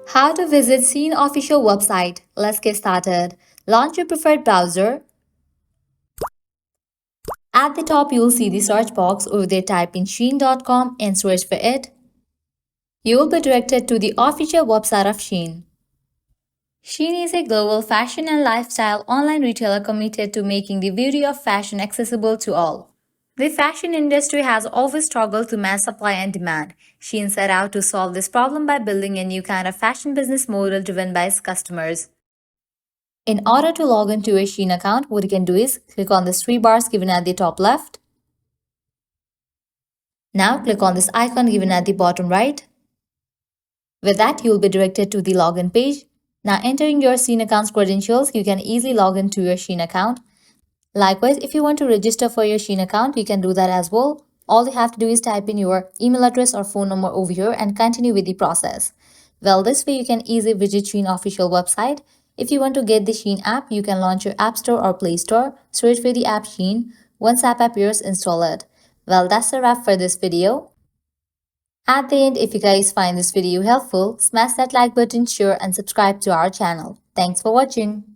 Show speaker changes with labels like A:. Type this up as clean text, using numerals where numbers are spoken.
A: How to visit Shein official website. Let's get started. Launch your preferred browser. At the top, you'll see the search box. Over there, type in Shein.com and search for it. You will be directed to the official website of Shein. Shein is a global fashion and lifestyle online retailer committed to making the beauty of fashion accessible to all. The fashion industry has always struggled to match supply and demand. Shein set out to solve this problem by building a new kind of fashion business model driven by its customers. In order to log into your Shein account, what you can do is click on the three bars given at the top left. Now click on this icon given at the bottom right. With that, you will be directed to the login page. Now entering your Shein account's credentials, you can easily log into your Shein account. Likewise, if you want to register for your Shein account, you can do that as well. All you have to do is type in your email address or phone number over here and continue with the process. Well, this way you can easily visit Shein official website. If you want to get the Shein app, you can launch your App Store or Play Store, search for the app Shein. Once app appears, install it. Well, that's a wrap for this video. At the end, if you guys find this video helpful, smash that like button, share and subscribe to our channel. Thanks for watching.